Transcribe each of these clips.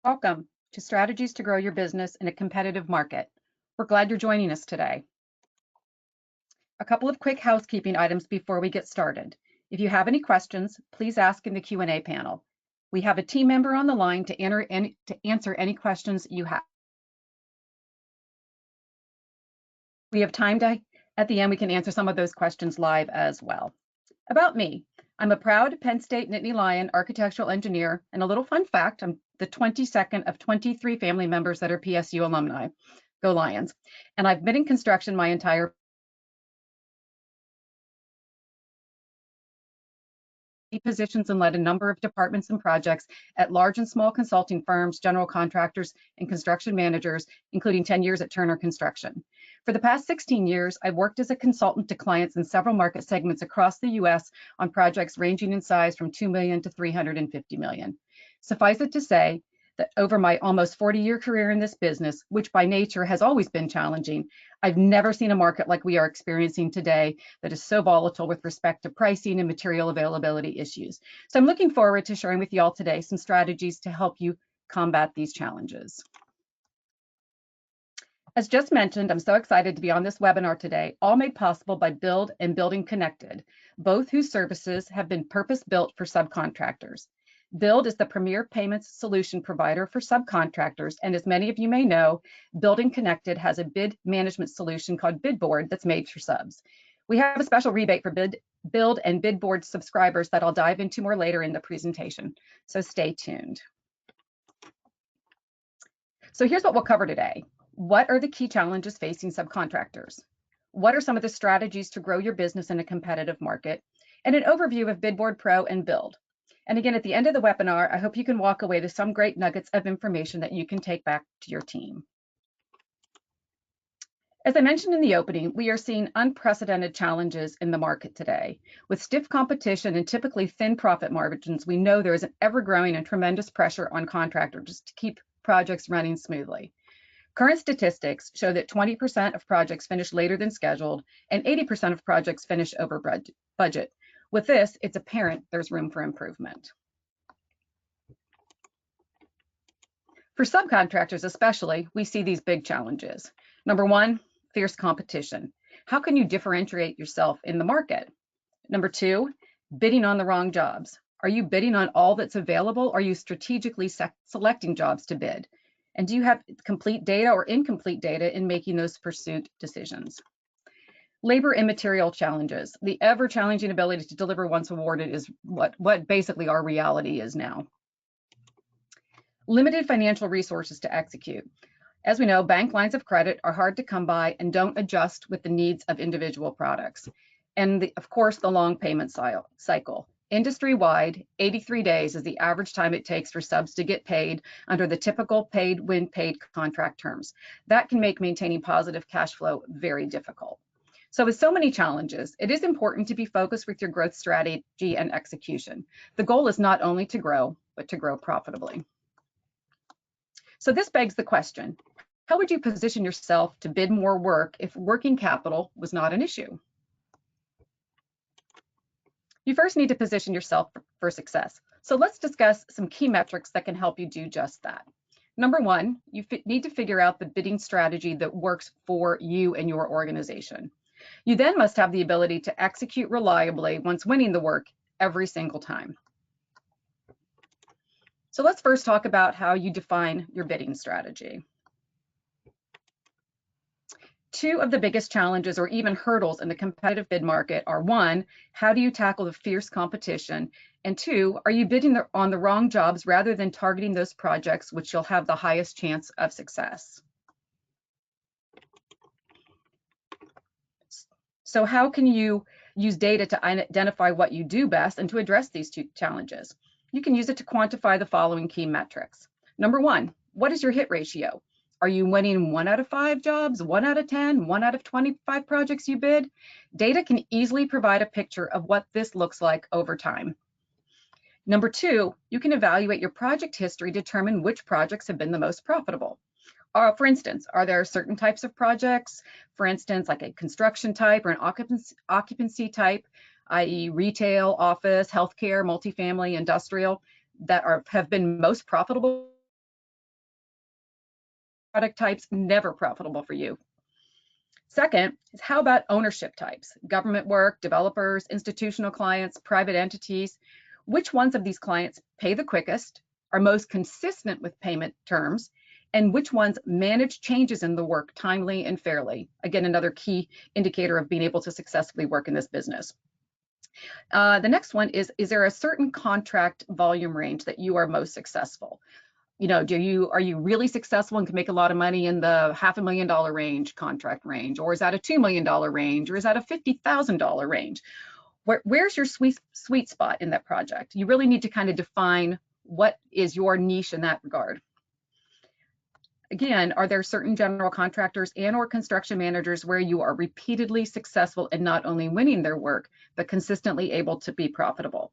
Welcome to Strategies to Grow Your Business in a Competitive Market. We're glad you're joining us today. A couple of quick housekeeping items before we get started. If you have any questions, please ask in the Q&A panel. We have a team member on the line to answer any questions you have. We have time at the end, we can answer some of those questions live as well. About me, I'm a proud Penn State Nittany Lion architectural engineer, and a little fun fact, I'm the 22nd of 23 family members that are PSU alumni. Go Lions. And I've been in construction my entire positions and led a number of departments and projects at large and small consulting firms, general contractors, and construction managers, including 10 years at Turner Construction. For the past 16 years, I've worked as a consultant to clients in several market segments across the US on projects ranging in size from $2 million to $350 million. Suffice it to say that over my almost 40-year career in this business, which by nature has always been challenging, I've never seen a market like we are experiencing today that is so volatile with respect to pricing and material availability issues. So I'm looking forward to sharing with you all today some strategies to help you combat these challenges. As just mentioned, I'm so excited to be on this webinar today, all made possible by Build and Building Connected, both whose services have been purpose-built for subcontractors. Build is the premier payments solution provider for subcontractors, and as many of you may know, Building Connected has a bid management solution called Bidboard that's made for subs. We have a special rebate for Build and Bidboard subscribers that I'll dive into more later in the presentation, so stay tuned. So here's what we'll cover today. What are the key challenges facing subcontractors? What are some of the strategies to grow your business in a competitive market? And an overview of Bidboard Pro and Build. And again, at the end of the webinar, I hope you can walk away with some great nuggets of information that you can take back to your team. As I mentioned in the opening, we are seeing unprecedented challenges in the market today. With stiff competition and typically thin profit margins, we know there is an ever-growing and tremendous pressure on contractors to keep projects running smoothly. Current statistics show that 20% of projects finish later than scheduled and 80% of projects finish over budget. With this, it's apparent there's room for improvement. For subcontractors especially, we see these big challenges. Number one, fierce competition. How can you differentiate yourself in the market? Number two, bidding on the wrong jobs. Are you bidding on all that's available? Are you strategically selecting jobs to bid? And do you have complete data or incomplete data in making those pursuit decisions? Labor and material challenges. The ever-challenging ability to deliver once awarded is what basically our reality is now. Limited financial resources to execute. As we know, bank lines of credit are hard to come by and don't adjust with the needs of individual products. And of course, the long payment cycle. Industry-wide, 83 days is the average time it takes for subs to get paid under the typical paid when paid contract terms. That can make maintaining positive cash flow very difficult. So with so many challenges, it is important to be focused with your growth strategy and execution. The goal is not only to grow, but to grow profitably. So this begs the question, how would you position yourself to bid more work if working capital was not an issue? You first need to position yourself for success. So let's discuss some key metrics that can help you do just that. Number one, you need to figure out the bidding strategy that works for you and your organization. You then must have the ability to execute reliably once winning the work every single time. So let's first talk about how you define your bidding strategy. Two of the biggest challenges or even hurdles in the competitive bid market are one, how do you tackle the fierce competition? And two, are you bidding on the wrong jobs rather than targeting those projects which you'll have the highest chance of success? So how can you use data to identify what you do best and to address these two challenges? You can use it to quantify the following key metrics. Number one, what is your hit ratio? Are you winning 1 out of 5 jobs, 1 out of 10, 1 out of 25 projects you bid? Data can easily provide a picture of what this looks like over time. Number two, you can evaluate your project history to determine which projects have been the most profitable. For instance, are there certain types of projects, for instance, like a construction type or an occupancy type, i.e. retail, office, healthcare, multifamily, industrial, that have been most profitable product types, never profitable for you. Second is, how about ownership types? Government work, developers, institutional clients, private entities. Which ones of these clients pay the quickest, are most consistent with payment terms, and which ones manage changes in the work timely and fairly? Again, another key indicator of being able to successfully work in this business. The next one is there a certain contract volume range that you are most successful? You know, are you really successful and can make a lot of money in the $500,000 range, contract range, or is that a $2 million range, or is that a $50,000 range? Where's your sweet spot in that project? You really need to kind of define what is your niche in that regard. Again, are there certain general contractors and or construction managers where you are repeatedly successful in not only winning their work, but consistently able to be profitable?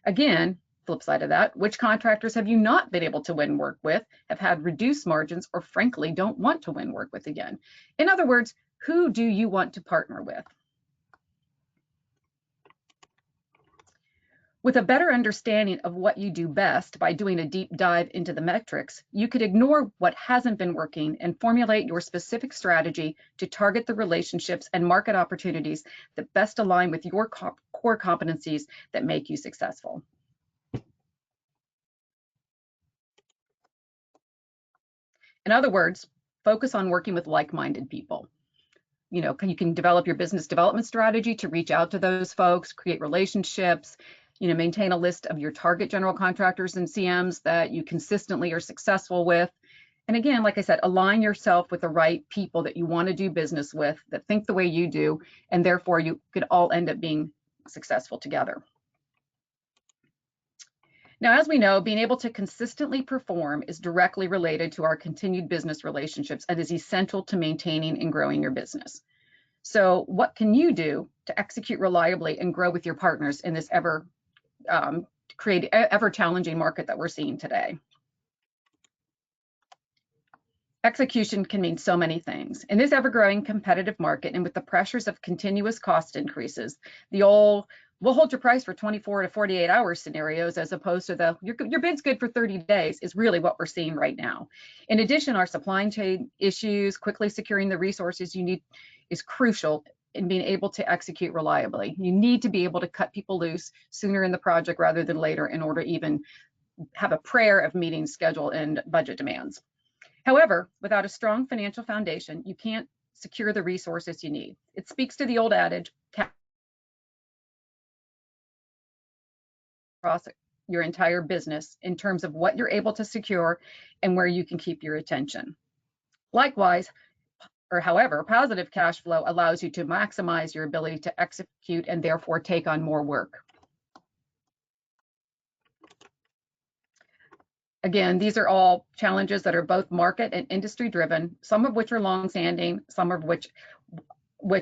Again, flip side of that, which contractors have you not been able to win work with, have had reduced margins, or frankly don't want to win work with again? In other words, who do you want to partner with? With a better understanding of what you do best by doing a deep dive into the metrics, you could ignore what hasn't been working and formulate your specific strategy to target the relationships and market opportunities that best align with your core competencies that make you successful. In other words, focus on working with like-minded people. You know, you can develop your business development strategy to reach out to those folks, create relationships, you know, maintain a list of your target general contractors and CMs that you consistently are successful with. And again, like I said, align yourself with the right people that you want to do business with, that think the way you do, and therefore you could all end up being successful together. Now, as we know, being able to consistently perform is directly related to our continued business relationships and is essential to maintaining and growing your business. So what can you do to execute reliably and grow with your partners in this ever challenging market that we're seeing today? Execution can mean so many things. In this ever-growing competitive market and with the pressures of continuous cost increases, the old we'll hold your price for 24 to 48 hours scenarios, as opposed to the your bid's good for 30 days, is really what we're seeing right now. In addition, our supply chain issues, quickly securing the resources you need is crucial in being able to execute reliably. You need to be able to cut people loose sooner in the project rather than later in order to even have a prayer of meeting schedule and budget demands. However, without a strong financial foundation, you can't secure the resources you need. It speaks to the old adage, across your entire business in terms of what you're able to secure and where you can keep your attention. Likewise, however, positive cash flow allows you to maximize your ability to execute and therefore take on more work. Again, these are all challenges that are both market and industry driven, some of which are long-standing, some of which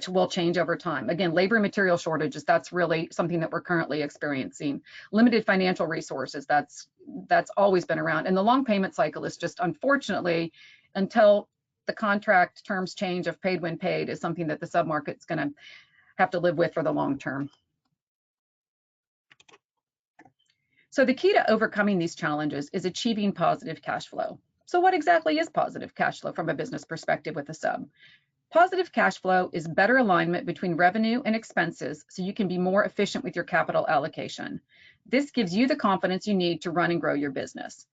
will change over time. Again, labor and material shortages, that's really something that we're currently experiencing. Limited financial resources, that's always been around. And the long payment cycle is just, unfortunately, until the contract terms change of paid when paid, is something that the submarket's gonna have to live with for the long term. So the key to overcoming these challenges is achieving positive cash flow. So what exactly is positive cash flow from a business perspective with a sub? Positive cash flow is better alignment between revenue and expenses so you can be more efficient with your capital allocation. This gives you the confidence you need to run and grow your business.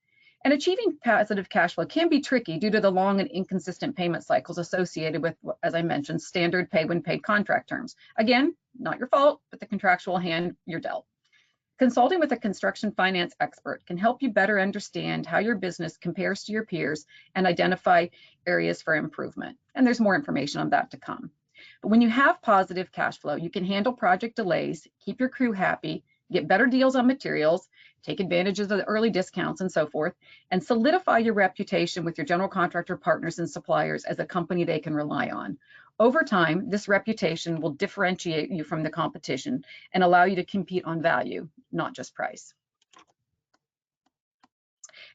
And achieving positive cash flow can be tricky due to the long and inconsistent payment cycles associated with, as I mentioned, standard pay when paid contract terms. Again, not your fault, but the contractual hand you're dealt. Consulting with a construction finance expert can help you better understand how your business compares to your peers and identify areas for improvement. And there's more information on that to come. But when you have positive cash flow, you can handle project delays, keep your crew happy, get better deals on materials, take advantage of the early discounts and so forth, and solidify your reputation with your general contractor partners and suppliers as a company they can rely on. Over time, this reputation will differentiate you from the competition and allow you to compete on value, not just price.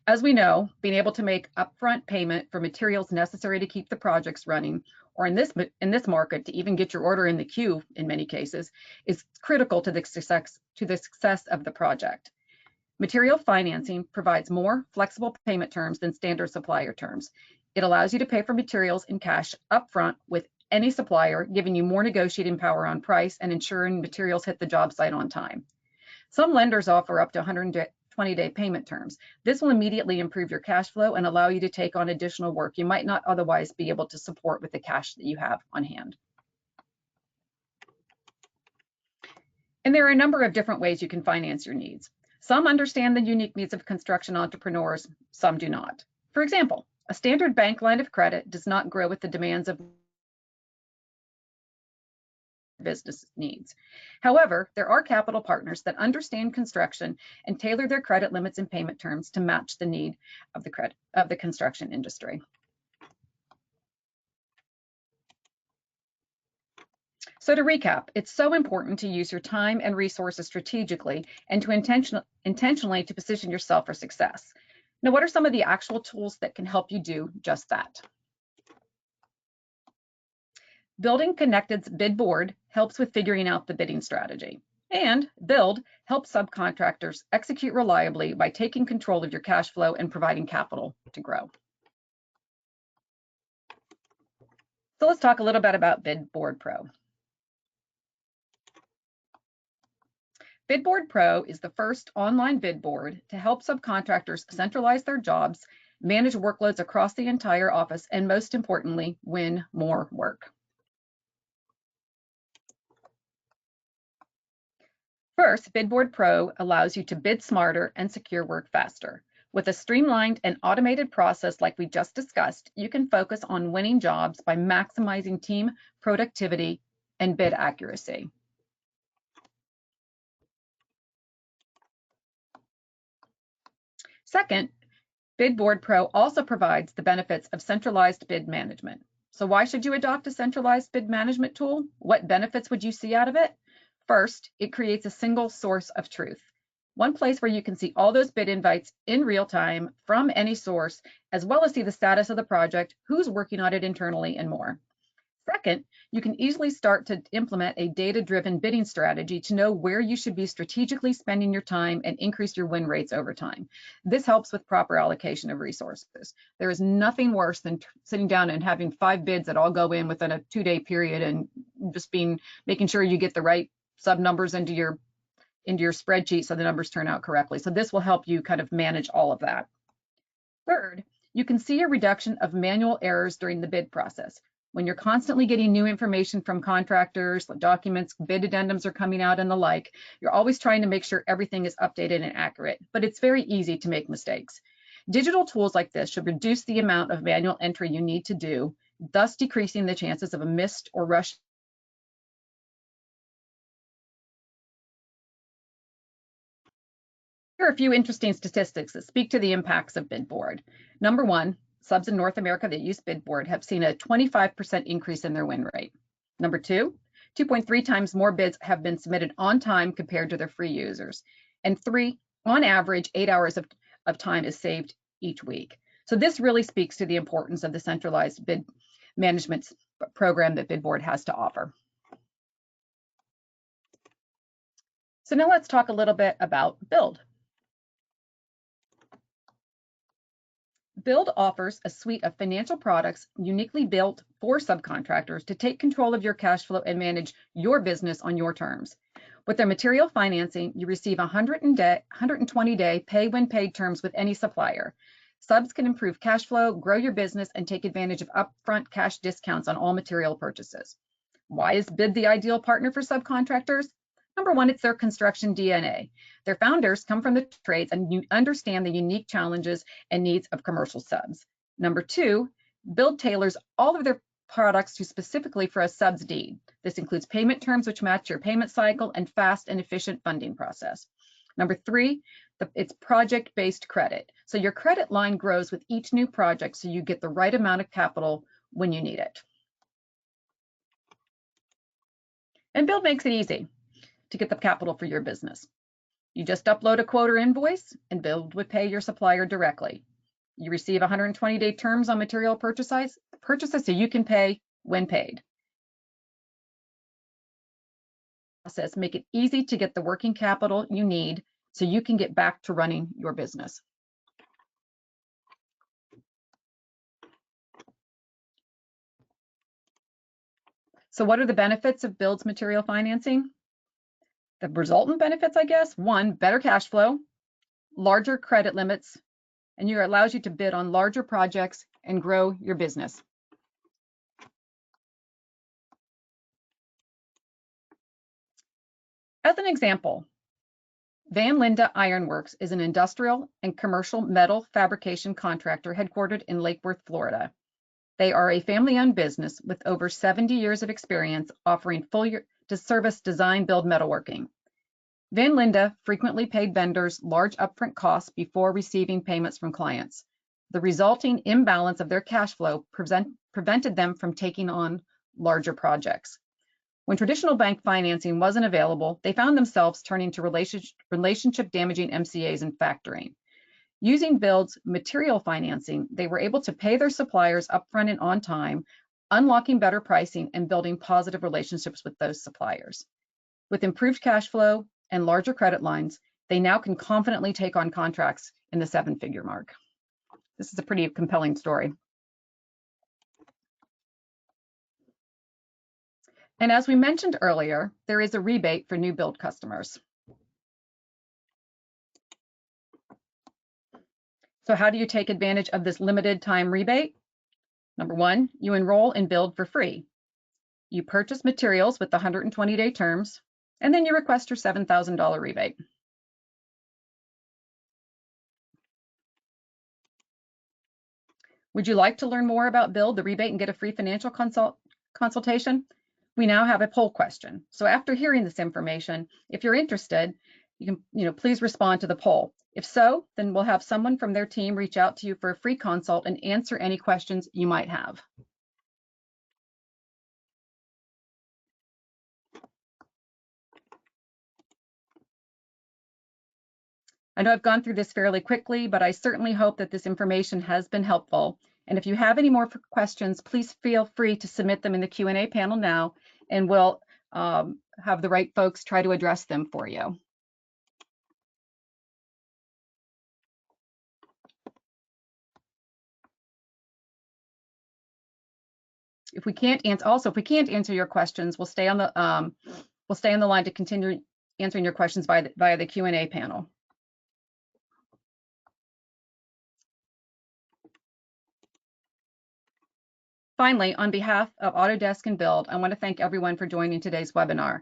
As we know, being able to make upfront payment for materials necessary to keep the projects running, or in this market, to even get your order in the queue in many cases, is critical to the success of the project. Material financing provides more flexible payment terms than standard supplier terms. It allows you to pay for materials in cash upfront with any supplier, giving you more negotiating power on price and ensuring materials hit the job site on time. Some lenders offer up to 120-day payment terms. This will immediately improve your cash flow and allow you to take on additional work you might not otherwise be able to support with the cash that you have on hand. And there are a number of different ways you can finance your needs. Some understand the unique needs of construction entrepreneurs, some do not. For example, a standard bank line of credit does not grow with the demands of business needs. However, there are capital partners that understand construction and tailor their credit limits and payment terms to match the need of the construction industry. So to recap, it's so important to use your time and resources strategically and to intentionally to position yourself for success. Now, what are some of the actual tools that can help you do just that? Building Connected's bid board helps with figuring out the bidding strategy. And Build helps subcontractors execute reliably by taking control of your cash flow and providing capital to grow. So let's talk a little bit about Bid Board Pro. Bid Board Pro is the first online bid board to help subcontractors centralize their jobs, manage workloads across the entire office, and most importantly, win more work. First, Bid Board Pro allows you to bid smarter and secure work faster. With a streamlined and automated process like we just discussed, you can focus on winning jobs by maximizing team productivity and bid accuracy. Second, Bid Board Pro also provides the benefits of centralized bid management. So why should you adopt a centralized bid management tool? What benefits would you see out of it? First, it creates a single source of truth. One place where you can see all those bid invites in real time from any source, as well as see the status of the project, who's working on it internally, and more. Second, you can easily start to implement a data-driven bidding strategy to know where you should be strategically spending your time and increase your win rates over time. This helps with proper allocation of resources. There is nothing worse than sitting down and having 5 bids that all go in within a 2-day period and just making sure you get the right sub numbers into your spreadsheet so the numbers turn out correctly. So this will help you kind of manage all of that. Third, you can see a reduction of manual errors during the bid process. When you're constantly getting new information from contractors, documents, bid addendums are coming out and the like, you're always trying to make sure everything is updated and accurate, but it's very easy to make mistakes. Digital tools like this should reduce the amount of manual entry you need to do, thus decreasing the chances of a missed or rushed. Here are a few interesting statistics that speak to the impacts of Bid Board. Number one, subs in North America that use Bid Board have seen a 25% increase in their win rate. Number two, 2.3 times more bids have been submitted on time compared to their free users. And three, on average, 8 hours of time is saved each week. So this really speaks to the importance of the centralized bid management program that Bid Board has to offer. So now let's talk a little bit about Build. Build offers a suite of financial products uniquely built for subcontractors to take control of your cash flow and manage your business on your terms. With their material financing, you receive 120-day pay when paid terms with any supplier. Subs can improve cash flow, grow your business, and take advantage of upfront cash discounts on all material purchases. Why is Bid the ideal partner for subcontractors? Number one, it's their construction DNA. Their founders come from the trades and you understand the unique challenges and needs of commercial subs. Number two, Build tailors all of their products to specifically for a sub's need. This includes payment terms which match your payment cycle and fast and efficient funding process. Number three, it's project-based credit. So your credit line grows with each new project so you get the right amount of capital when you need it. And Build makes it easy to get the capital for your business. You just upload a quote or invoice and Build would pay your supplier directly. You receive 120-day terms on material purchases so you can pay when paid. Process make it easy to get the working capital you need so you can get back to running your business. So what are the benefits of Build's material financing? The resultant benefits, I guess, one, better cash flow, larger credit limits, and it allows you to bid on larger projects and grow your business. As an example, Van Linde Iron Works is an industrial and commercial metal fabrication contractor headquartered in Lake Worth, Florida. They are a family-owned business with over 70 years of experience offering full-service design build metalworking. Van Linde frequently paid vendors large upfront costs before receiving payments from clients. The resulting imbalance of their cash flow prevented them from taking on larger projects. When traditional bank financing wasn't available, they found themselves turning to relationship damaging MCAs and factoring. Using Build's material financing, they were able to pay their suppliers upfront and on time, unlocking better pricing and building positive relationships with those suppliers. With improved cash flow and larger credit lines, they now can confidently take on contracts in the 7-figure mark. This is a pretty compelling story. And as we mentioned earlier, there is a rebate for new build customers. So how do you take advantage of this limited time rebate? Number one, you enroll in Build for free. You purchase materials with the 120-day terms, and then you request your $7,000 rebate. Would you like to learn more about Build, the rebate, and get a free financial consultation? We now have a poll question. So after hearing this information, if you're interested, you can, please respond to the poll. If so, then we'll have someone from their team reach out to you for a free consult and answer any questions you might have. I know I've gone through this fairly quickly, but I certainly hope that this information has been helpful. And if you have any more questions, please feel free to submit them in the Q&A panel now, and we'll have the right folks try to address them for you. If we can't answer your questions, we'll stay on the line to continue answering your questions via the Q&A panel. Finally, on behalf of Autodesk and Build, I want to thank everyone for joining today's webinar.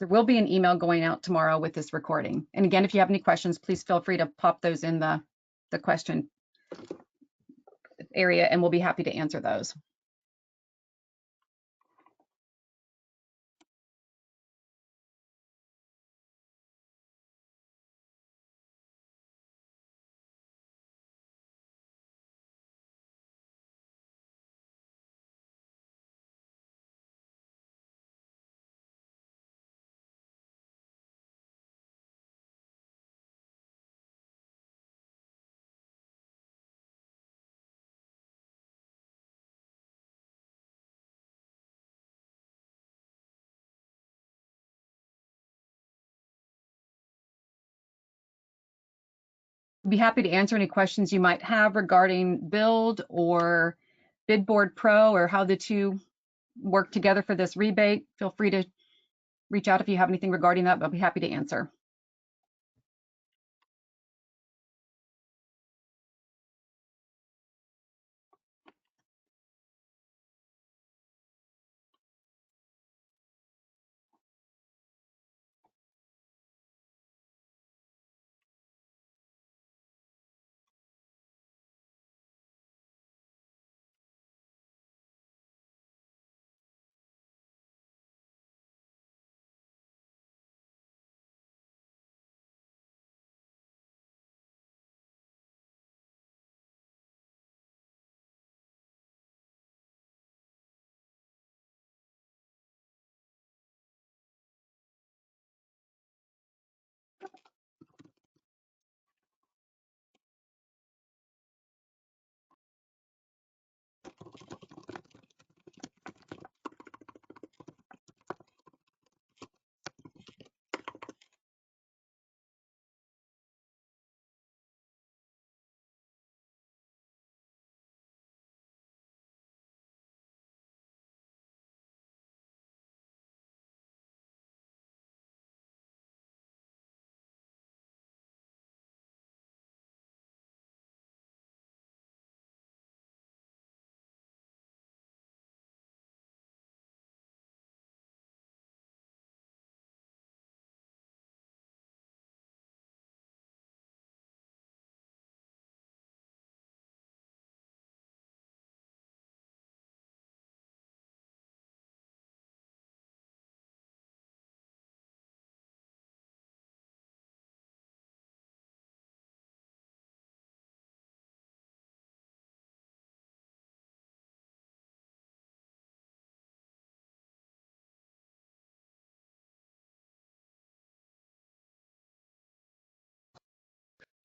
There will be an email going out tomorrow with this recording. And again, if you have any questions, please feel free to pop those in the question area, and we'll be happy to answer those. Be happy to answer any questions you might have regarding Build or BidBoard Pro, or how the two work together for this rebate. Feel free to reach out if you have anything regarding that, but I'll be happy to answer.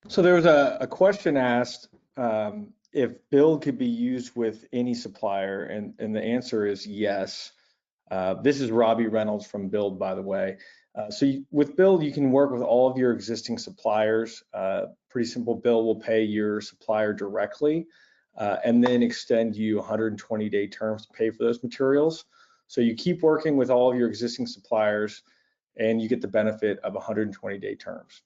So there was a question asked if Build could be used with any supplier, and the answer is yes. This is Robbie Reynolds from Build, by the way. With Build, you can work with all of your existing suppliers. Pretty simple. Build will pay your supplier directly and then extend you 120-day terms to pay for those materials. So you keep working with all of your existing suppliers and you get the benefit of 120-day terms.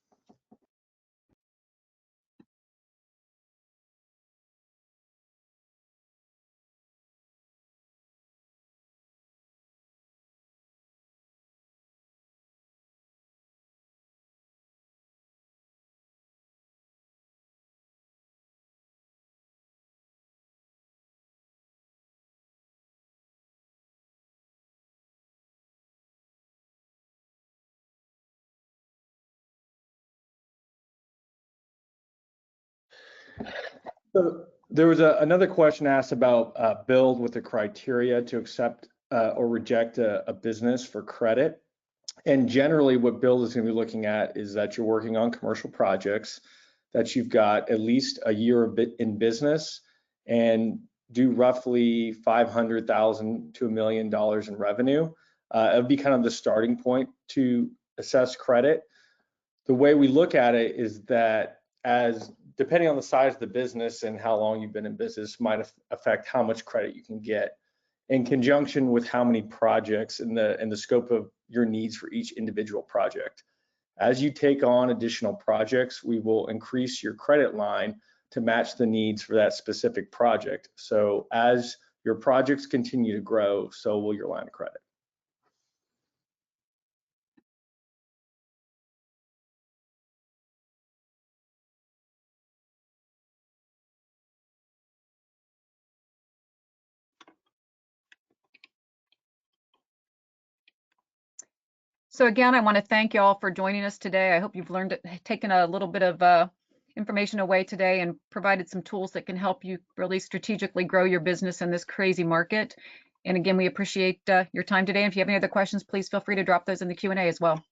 So there was another question asked about Build with the criteria to accept or reject a business for credit. And generally what Build is going to be looking at is that you're working on commercial projects, that you've got at least a year in business and do roughly $500,000 to $1 million in revenue. It would be kind of the starting point to assess credit. The way we look at it is that as depending on the size of the business and how long you've been in business might affect how much credit you can get in conjunction with how many projects and the scope of your needs for each individual project. As you take on additional projects, we will increase your credit line to match the needs for that specific project. So as your projects continue to grow, so will your line of credit. So again, I want to thank you all for joining us today. I hope you've taken a little bit of information away today and provided some tools that can help you really strategically grow your business in this crazy market. And again, we appreciate your time today. And if you have any other questions, please feel free to drop those in the Q&A as well.